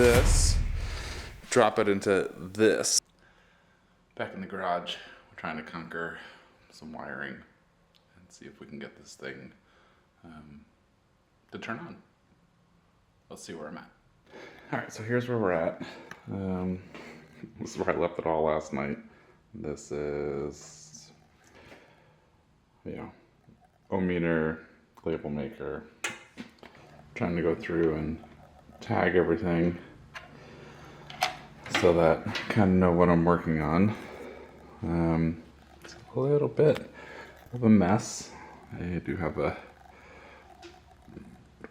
this, drop it into this. Back in the garage, we're trying to conquer some wiring and see if we can get this thing to turn on. Let's see where I'm at. All right, so here's where we're at. This is where I left it all last night. This is, ohmmeter, label maker. Trying to go through and tag everything so that I kind of know what I'm working on. It's a little bit of a mess. I do have a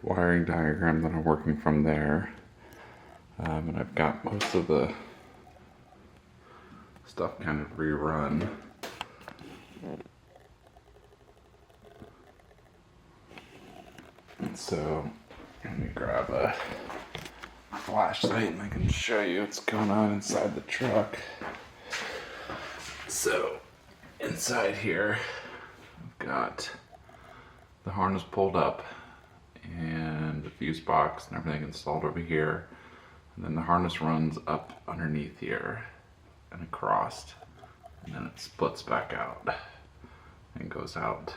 wiring diagram that I'm working from there. And I've got most of the stuff kind of rerun. And so let me grab a flashlight and I can show you what's going on inside the truck. So inside here, I've got the harness pulled up and the fuse box and everything installed over here. And then the harness runs up underneath here and across, and then it splits back out and goes out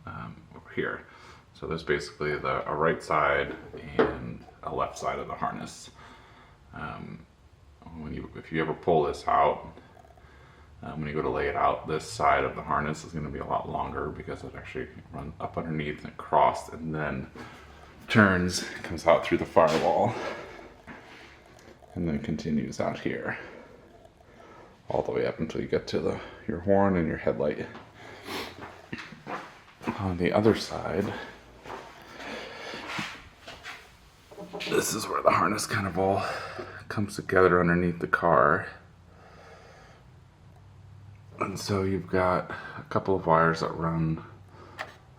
over here. So there's basically a right side and a left side of the harness. If you ever pull this out, when you go to lay it out, this side of the harness is going to be a lot longer because it actually runs up underneath and across and then turns, comes out through the firewall, and then continues out here all the way up until you get to your horn and your headlight. On the other side, this is where the harness kind of all comes together underneath the car. And so you've got a couple of wires that run,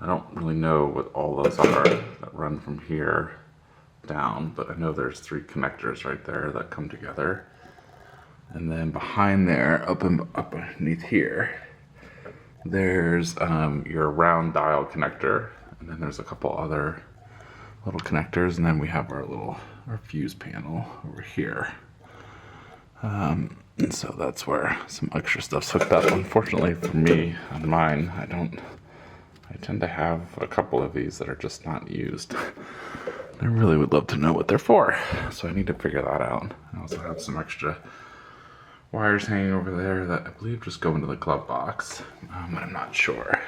I don't really know what all those are, that run from here down, but I know there's 3 connectors right there that come together. And then behind there, up underneath here, there's your round dial connector, and then there's a couple other little connectors, and then we have our fuse panel over here. And so that's where some extra stuff's hooked up. Unfortunately for me, on mine, I tend to have a couple of these that are just not used. I really would love to know what they're for, so I need to figure that out. I also have some extra wires hanging over there that I believe just go into the glove box, but I'm not sure.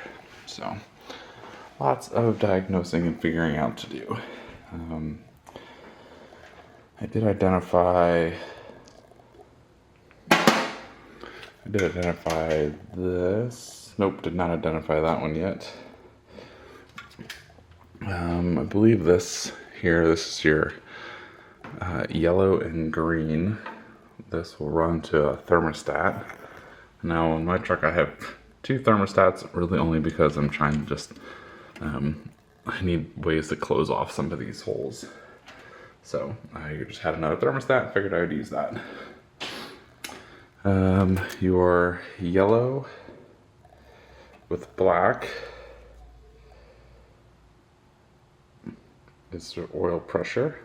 So lots of diagnosing and figuring out to do. I did identify this. Nope, did not identify that one yet. I believe this is your yellow and green. This will run to a thermostat. Now in my truck I have 2 thermostats, really only because I'm trying to just, I need ways to close off some of these holes. So I just had another thermostat, figured I would use that. Your yellow with black is the oil pressure.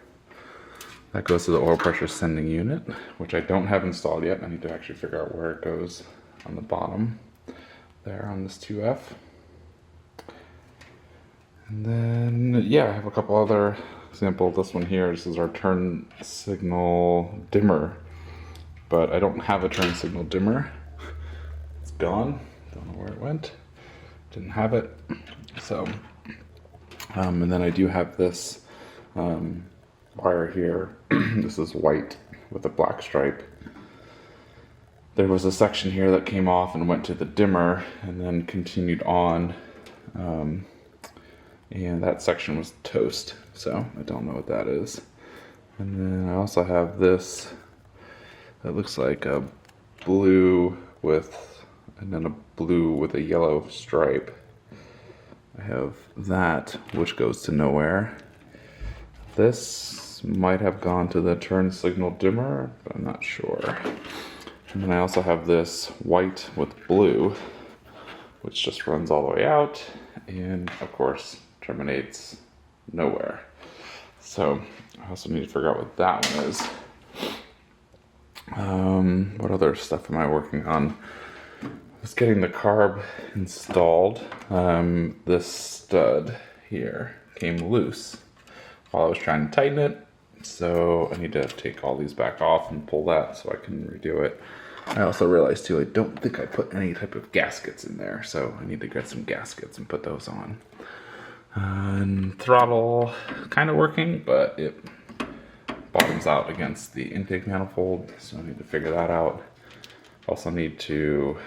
That goes to the oil pressure sending unit, which I don't have installed yet. I need to actually figure out where it goes on the bottom there on this 2F. And then, yeah, I have a couple other examples. This one here, this is our turn signal dimmer, but I don't have a turn signal dimmer. It's gone. Don't know where it went. Didn't have it. So, and then I do have this wire here. This is white with a black stripe. There was a section here that came off and went to the dimmer and then continued on, and that section was toast, so I don't know what that is. And then I also have this that looks like a blue and then a blue with a yellow stripe. I have that, which goes to nowhere. This might have gone to the turn signal dimmer, but I'm not sure. And then I also have this white with blue, which just runs all the way out and of course terminates nowhere. So I also need to figure out what that one is. What other stuff am I working on? I was getting the carb installed. This stud here came loose while I was trying to tighten it. So I need to take all these back off and pull that so I can redo it. I also realized too, I don't think I put any type of gaskets in there. So I need to get some gaskets and put those on. And throttle kind of working, but it bottoms out against the intake manifold. So I need to figure that out. Also need to,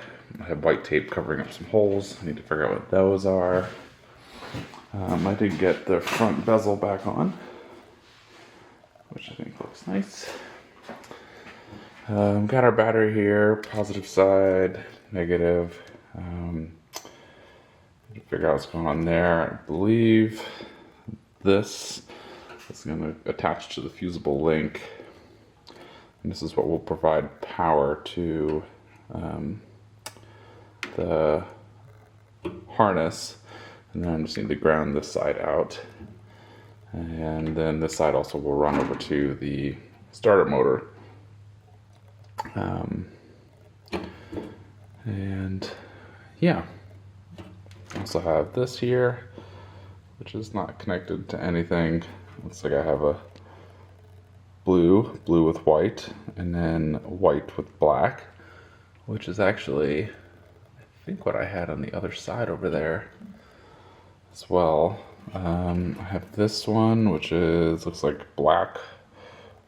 I have white tape covering up some holes. I need to figure out what those are. I did get the front bezel back on, which I think looks nice. Got our battery here, positive side, negative. Figure out what's going on there. I believe this is going to attach to the fusible link. And this is what will provide power to the harness. And then I just need to ground this side out. And then this side also will run over to the starter motor. And yeah, also have this here, which is not connected to anything. Looks like I have a blue with white, and then white with black, which is actually, I think, what I had on the other side over there as well. I have this one, which looks like black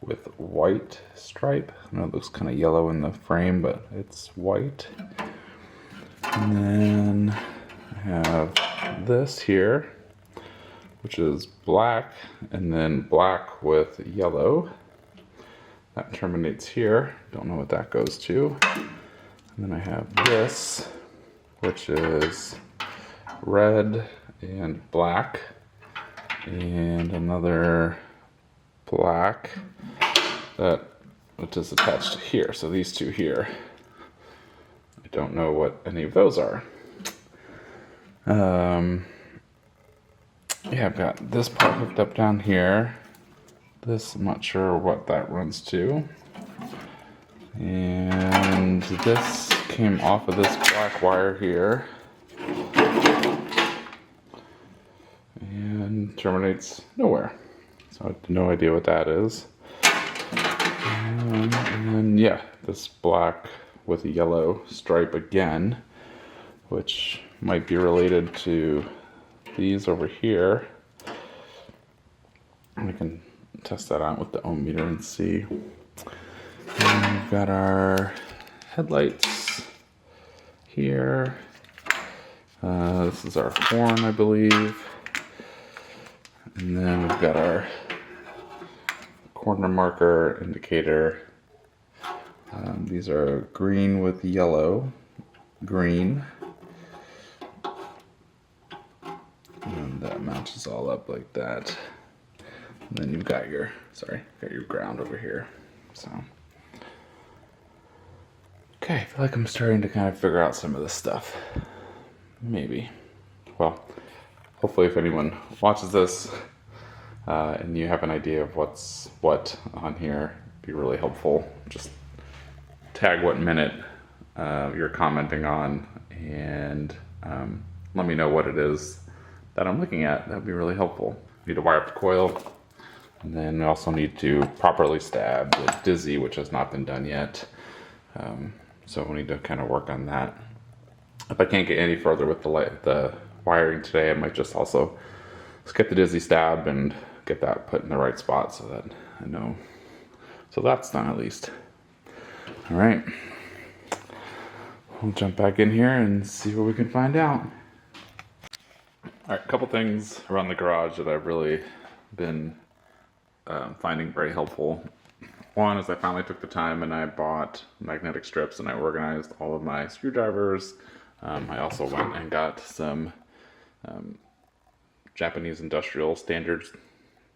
with white stripe. I know it looks kind of yellow in the frame, but it's white. And then I have this here, which is black, and then black with yellow. That terminates here. Don't know what that goes to. And then I have this, which is red and black, and another black which is attached to here. So these two here, I don't know what any of those are. Yeah, I've got this part hooked up down here. This, I'm not sure what that runs to. And this came off of this black wire here. And terminates nowhere. So I have no idea what that is. And then, yeah, this black with a yellow stripe again, which might be related to these over here. We can test that out with the ohm meter and see. And we've got our headlights here. This is our horn, I believe. And then we've got our corner marker indicator. These are green with yellow, green. And that matches all up like that. And then you've got your, ground over here. So, okay, I feel like I'm starting to kind of figure out some of this stuff. Maybe. Well, hopefully if anyone watches this and you have an idea of what's what on here, it'd be really helpful. Just tag what minute you're commenting on, and let me know what it is that I'm looking at. That'd be really helpful. Need to wire up the coil, and then we also need to properly stab the dizzy, which has not been done yet. So we need to kind of work on that. If I can't get any further with the wiring today, I might just also get the dizzy stab and get that put in the right spot so that I know. So that's done at least. All right. We'll jump back in here and see what we can find out. All right, a couple things around the garage that I've really been finding very helpful. One is I finally took the time and I bought magnetic strips and I organized all of my screwdrivers. I also went and got some Japanese industrial standard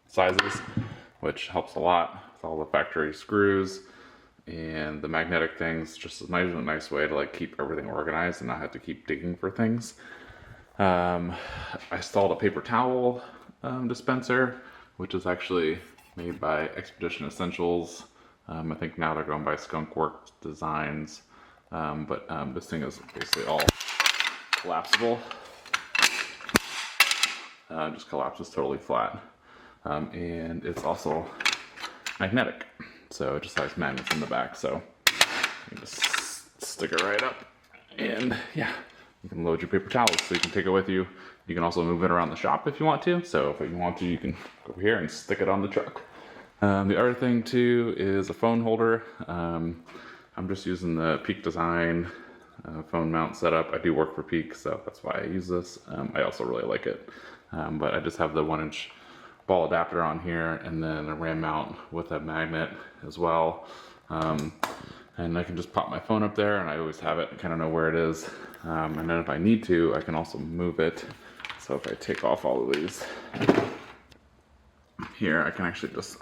sizes, which helps a lot with all the factory screws. And the magnetic things, just a nice way to like keep everything organized and not have to keep digging for things. I installed a paper towel dispenser, which is actually made by Expedition Essentials. I think now they're going by Skunk Works Designs, but this thing is basically all collapsible. Just collapses totally flat. And it's also magnetic. So it just has magnets in the back. So you just stick it right up. And yeah, you can load your paper towels so you can take it with you. You can also move it around the shop if you want to. So if you want to, you can go over here and stick it on the truck. The other thing too is a phone holder. I'm just using the Peak Design phone mount setup. I do work for Peak, so that's why I use this. I also really like it. But I just have the 1-inch ball adapter on here and then a RAM mount with a magnet as well. And I can just pop my phone up there and I always have it, kind of know where it is. And then if I need to, I can also move it. So if I take off all of these here, I can actually just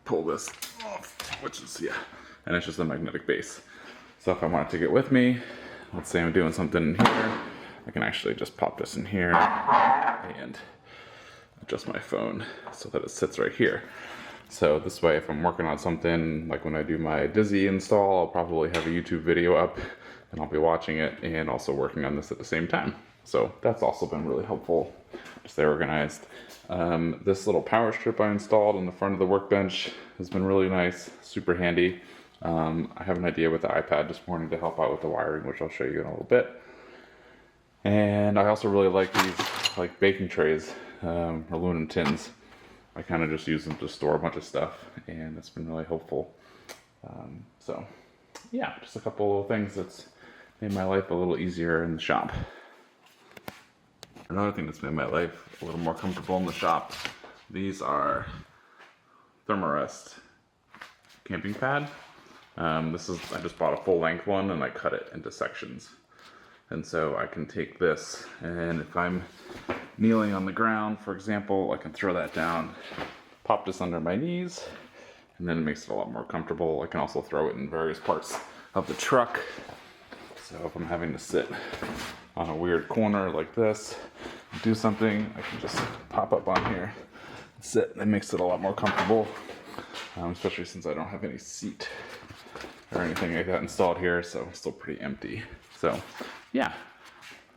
pull this off, which is, yeah, and it's just a magnetic base. So if I want to take it with me, let's say I'm doing something in here, I can actually just pop this in here and adjust my phone so that it sits right here. So this way, if I'm working on something, like when I do my Dizzy install, I'll probably have a YouTube video up and I'll be watching it and also working on this at the same time. So that's also been really helpful to stay organized. This little power strip I installed in the front of the workbench has been really nice, super handy. I have an idea with the iPad this morning to help out with the wiring, which I'll show you in a little bit. And I also really like these like baking trays, aluminum tins. I kind of just use them to store a bunch of stuff, and it's been really helpful. So yeah, just a couple little things that's made my life a little easier in the shop. Another thing that's made my life a little more comfortable in the shop, these are Thermarest camping pad. I just bought a full length one and I cut it into sections. And so I can take this, and if I'm kneeling on the ground, for example, I can throw that down, pop this under my knees, and then it makes it a lot more comfortable. I can also throw it in various parts of the truck. So if I'm having to sit on a weird corner like this, do something, I can just pop up on here and sit. It makes it a lot more comfortable, especially since I don't have any seat or anything like that installed here, so it's still pretty empty. So yeah,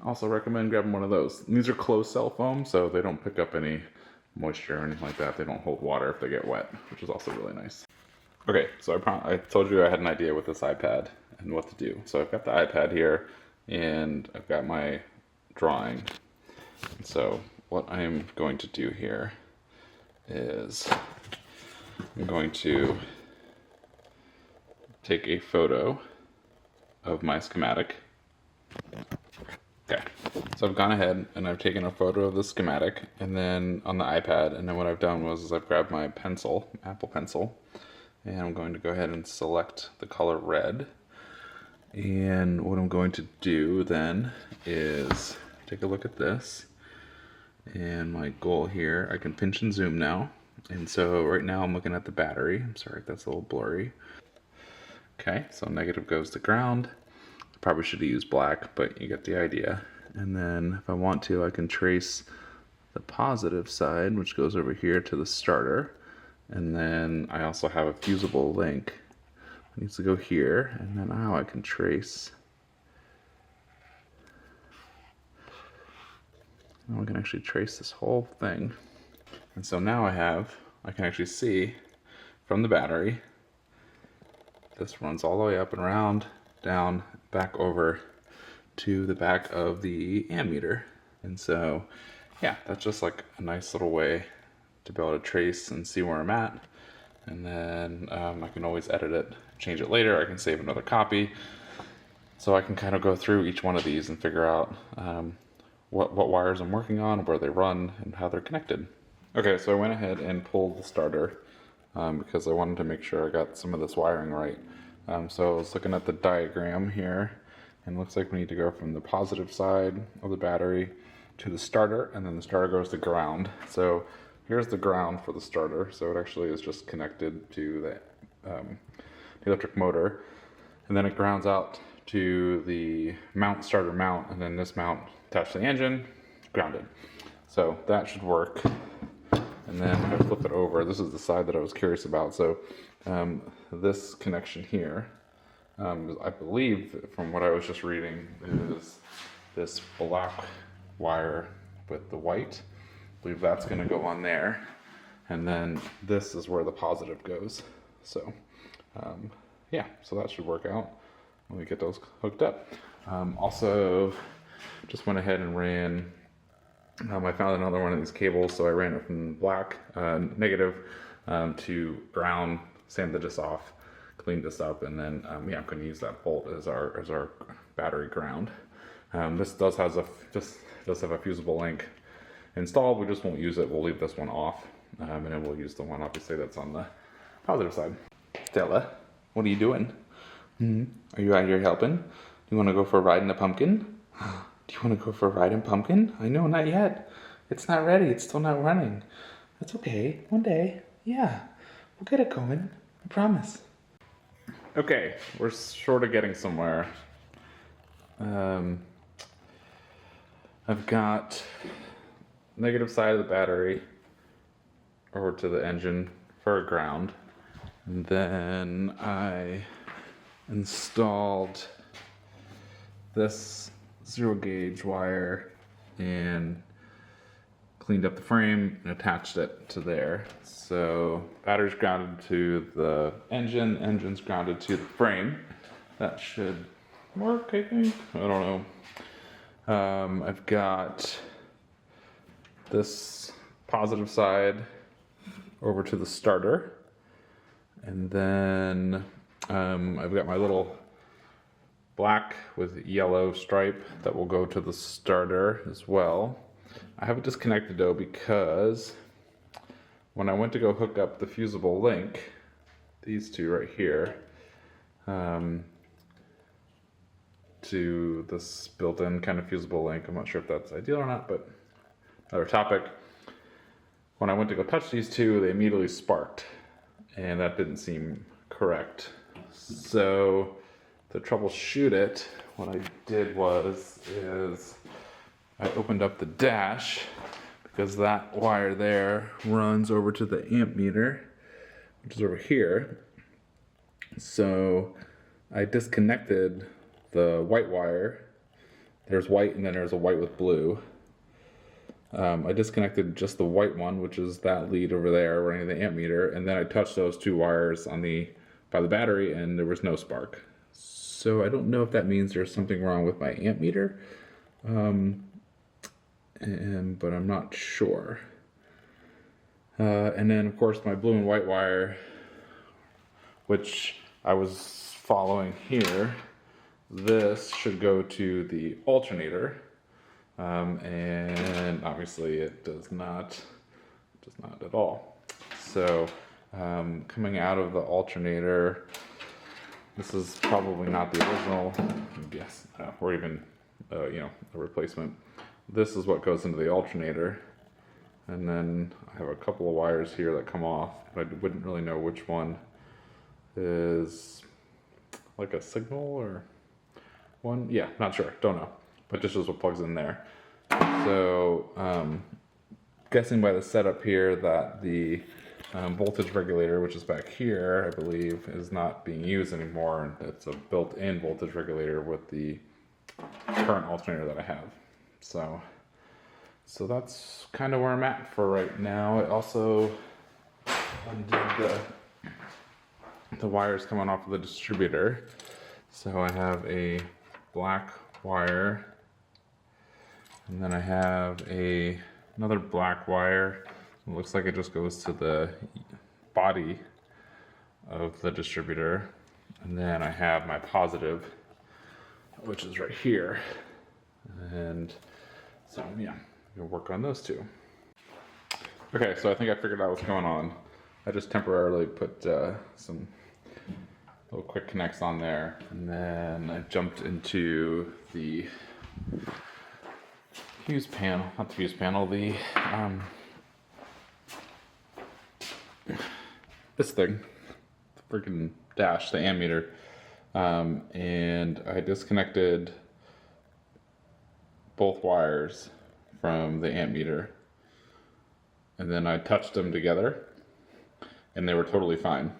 also recommend grabbing one of those. These are closed cell foam, so they don't pick up any moisture or anything like that. They don't hold water if they get wet, which is also really nice. Okay, so I told you I had an idea with this iPad and what to do. So I've got the iPad here, and I've got my drawing. So what I'm going to do here is I'm going to take a photo of my schematic. Okay, so I've gone ahead and I've taken a photo of the schematic and then on the iPad, and then what I've done was I've grabbed my pencil, Apple Pencil, and I'm going to go ahead and select the color red. And what I'm going to do then is take a look at this, and my goal here, I can pinch and zoom now. And so right now I'm looking at the battery. I'm sorry, that's a little blurry. Okay, so negative goes to ground. Probably should have used black, but you get the idea. And then if I want to, I can trace the positive side, which goes over here to the starter. And then I also have a fusible link. It needs to go here, and then now I can trace. Now we can actually trace this whole thing. And so now I can actually see from the battery, this runs all the way up and around, down, back over to the back of the ammeter. And so, yeah, that's just like a nice little way to be able to trace and see where I'm at. And then I can always edit it, change it later. I can save another copy. So I can kind of go through each one of these and figure out what wires I'm working on, where they run, and how they're connected. Okay, so I went ahead and pulled the starter because I wanted to make sure I got some of this wiring right. So I was looking at the diagram here, and it looks like we need to go from the positive side of the battery to the starter, and then the starter goes to ground. So here's the ground for the starter. So it actually is just connected to the electric motor, and then it grounds out to the starter mount, and then this mount attached to the engine, grounded. So that should work. And And then if I flip it over, this is the side that I was curious about. So this connection here, I believe from what I was just reading, is this black wire with the white. I believe that's going to go on there. And then this is where the positive goes. So yeah, so that should work out when we get those hooked up. Also, just went ahead and ran, I found another one of these cables, so I ran it from black, negative, to ground, sanded this off, cleaned this up, and then yeah, I'm going to use that bolt as our battery ground. This does have a fusible link installed. We just won't use it. We'll leave this one off, and then we'll use the one obviously that's on the positive side. Stella, what are you doing? Are you out here helping? Do you want to go for a ride in a pumpkin? Do you want to go for a ride in pumpkin? I know, not yet. It's not ready. It's still not running. That's okay. One day, yeah, we'll get it going. I promise. Okay, we're sort of getting somewhere. I've got negative side of the battery over to the engine for a ground. And then I installed this 0 gauge wire and cleaned up the frame and attached it to there. So battery's grounded to the engine, engine's grounded to the frame. That should work, I think. I don't know. I've got this positive side over to the starter. And then I've got my little black with yellow stripe that will go to the starter as well. I have it disconnected though because when I went to go hook up the fusible link, these two right here, to this built-in kind of fusible link, I'm not sure if that's ideal or not, but another topic. When I went to go touch these two, they immediately sparked, and that didn't seem correct. So to troubleshoot it, what I did is I opened up the dash, because that wire there runs over to the amp meter, which is over here. So I disconnected the white wire. There's white and then there's a white with blue. I disconnected just the white one, which is that lead over there running the amp meter, and then I touched those two wires on by the battery, and there was no spark. So I don't know if that means there's something wrong with my amp meter, but I'm not sure. And then of course my blue and white wire, which I was following here, this should go to the alternator. And obviously it does not at all. So coming out of the alternator, this is probably not the original, yes, or even a replacement. This is what goes into the alternator, and then I have a couple of wires here that come off, but I wouldn't really know which one is like a signal or one. Yeah, not sure, don't know. But this is what plugs in there. So, guessing by the setup here that the voltage regulator, which is back here, I believe, is not being used anymore. It's a built-in voltage regulator with the current alternator that I have. So that's kind of where I'm at for right now. I also undid the wires coming off of the distributor. So I have a black wire, and then I have another black wire. It looks like it just goes to the body of the distributor, and then I have my positive, which is right here. And so yeah, we'll work on those two. Okay, so I think I figured out what's going on. I just temporarily put some little quick connects on there, and then I jumped into the fuse panel, not the fuse panel, the this thing, the freaking dash, the ammeter, and I disconnected both wires from the amp meter, and then I touched them together, and they were totally fine.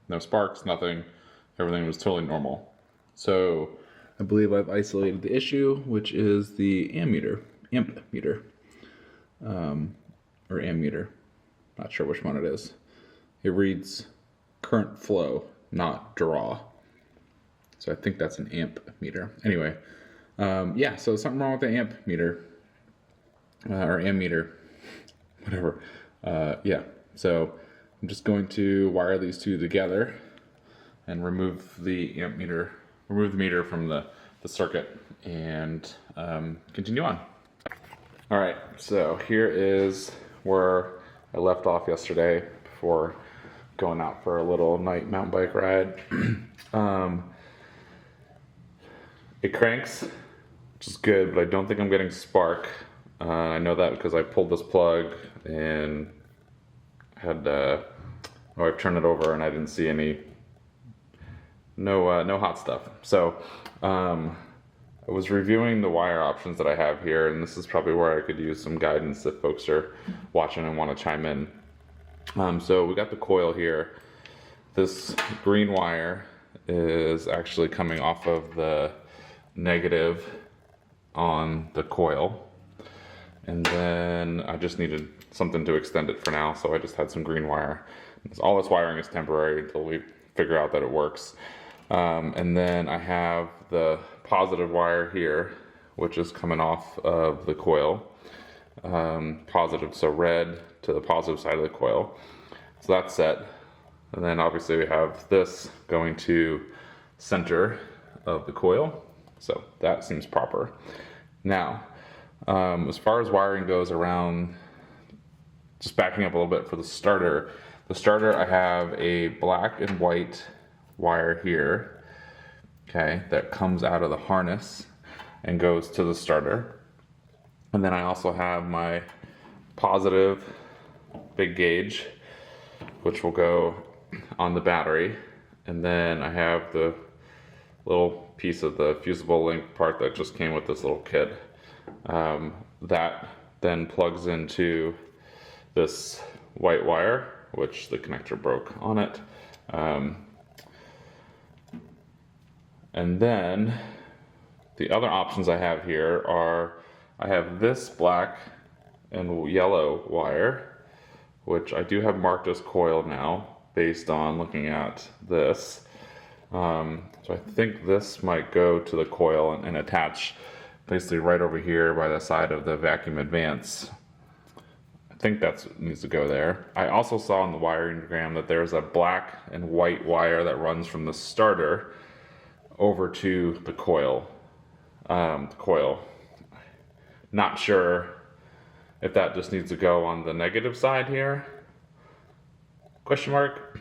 No sparks, nothing. Everything was totally normal. So I believe I've isolated the issue, which is the ammeter, or ammeter. Not sure which one it is. It reads current flow, not draw. So I think that's an amp meter. Anyway, yeah, so something wrong with the amp meter, or ammeter, whatever. Yeah, so I'm just going to wire these two together and remove the meter from the circuit, and continue on. All right, so here is where I left off yesterday before going out for a little night mountain bike ride. It cranks, which is good, but I don't think I'm getting spark. I know that because I pulled this plug and had I've turned it over and I didn't see no hot stuff. So I was reviewing the wire options that I have here, and this is probably where I could use some guidance if folks are watching and want to chime in. So we got the coil here. This green wire is actually coming off of the negative on the coil, and then I just needed something to extend it for now, so I just had some green wire. All this wiring is temporary until we figure out that it works. And then I have the positive wire here, which is coming off of the coil. Positive, so red to the positive side of the coil. So that's set. And then obviously we have this going to center of the coil. So that seems proper. Now, as far as wiring goes around, just backing up a little bit for the starter. The starter, I have a black and white wire here, okay, that comes out of the harness and goes to the starter. And then I also have my positive big gauge, which will go on the battery. And then I have the little piece of the fusible link part that just came with this little kit. That then plugs into this white wire, which the connector broke on it. And then the other options I have here are, I have this black and yellow wire, which I do have marked as coil now based on looking at this. So I think this might go to the coil and attach basically right over here by the side of the vacuum advance. I think that needs to go there. I also saw in the wiring diagram that there's a black and white wire that runs from the starter over to the coil. Not sure if that just needs to go on the negative side here, question mark,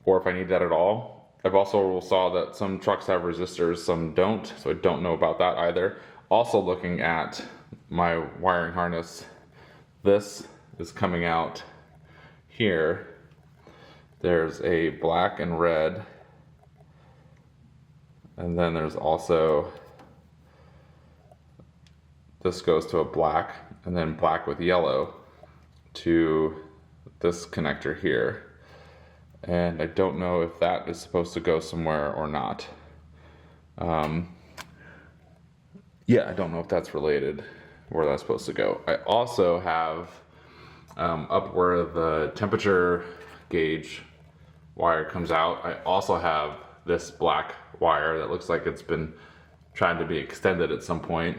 or if I need that at all. I've also saw that some trucks have resistors, some don't, so I don't know about that either. Also looking at my wiring harness, this is coming out here. There's a black and red, and then there's also, this goes to a black, and then black with yellow to this connector here. And I don't know if that is supposed to go somewhere or not. Yeah, I don't know if that's related, where that's supposed to go. I also have up where the temperature gauge wire comes out, I also have this black wire that looks like it's been trying to be extended at some point.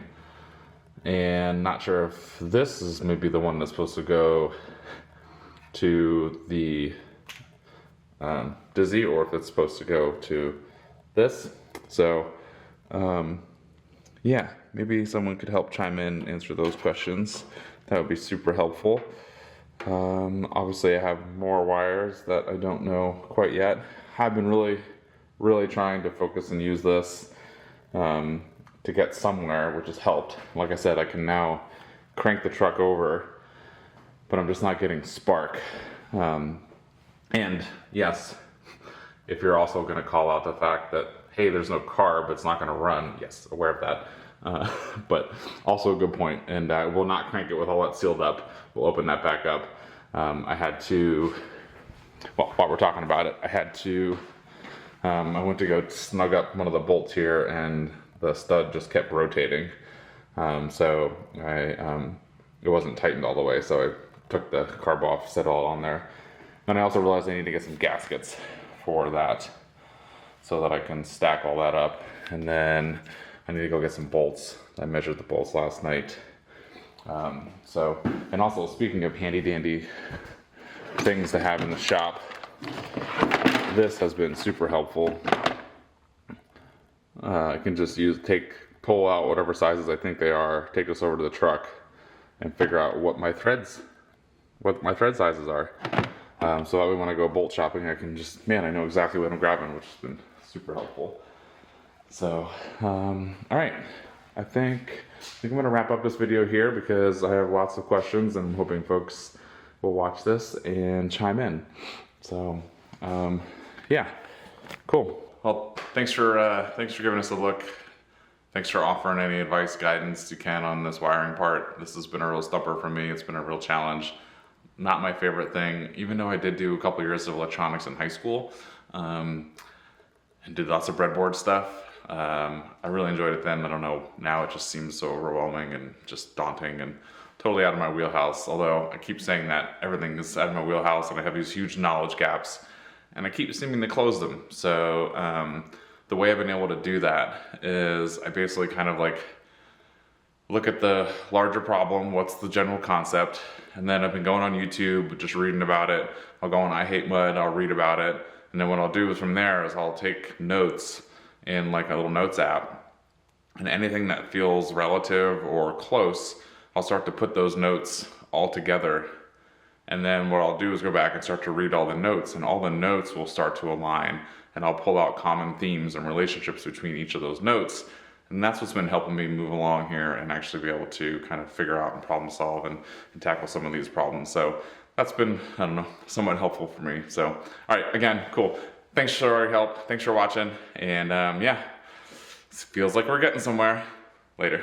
And not sure if this is maybe the one that's supposed to go to the Dizzy, or if it's supposed to go to this. So yeah, maybe someone could help chime in and answer those questions. That would be super helpful. Obviously I have more wires that I don't know quite yet. I've been really trying to focus and use this to get somewhere, which has helped. Like I said, I can now crank the truck over, but I'm just not getting spark. And yes, if you're also going to call out the fact that, hey, there's no carb, it's not going to run. Yes, aware of that. But also a good point, and we'll not crank it with all that sealed up. We'll open that back up. I had to, well, while we're talking about it, I went to go snug up one of the bolts here, and the stud just kept rotating. So it wasn't tightened all the way, so I took the carb off, set it all on there. Then I also realized I need to get some gaskets for that so that I can stack all that up. And then I need to go get some bolts. I measured the bolts last night. And also, speaking of handy dandy things to have in the shop, this has been super helpful. I can just pull out whatever sizes I think they are, take this over to the truck, and figure out what my thread sizes are. So that way when I go bolt shopping, I can just, I know exactly what I'm grabbing, which has been super helpful. So, all right, I think I'm gonna wrap up this video here because I have lots of questions, and I'm hoping folks will watch this and chime in. So, yeah, cool. Well, thanks for giving us a look. Thanks for offering any advice, guidance you can on this wiring part. This has been a real stumper for me. It's been a real challenge. Not my favorite thing, even though I did do a couple years of electronics in high school, and did lots of breadboard stuff. I really enjoyed it then. I don't know, now it just seems so overwhelming and just daunting and totally out of my wheelhouse. Although I keep saying that everything is out of my wheelhouse and I have these huge knowledge gaps and I keep seeming to close them. So the way I've been able to do that is I basically kind of like look at the larger problem, what's the general concept, and then I've been going on YouTube, just reading about it. I'll go on I Hate Mud, I'll read about it, and then what I'll do is from there is I'll take notes in like a little notes app, and anything that feels relative or close, I'll start to put those notes all together. And then what I'll do is go back and start to read all the notes, and all the notes will start to align, and I'll pull out common themes and relationships between each of those notes. And that's what's been helping me move along here and actually be able to kind of figure out and problem solve and tackle some of these problems. So that's been, I don't know, somewhat helpful for me. So, all right, again, cool. Thanks for your help. Thanks for watching. And yeah, it feels like we're getting somewhere. Later.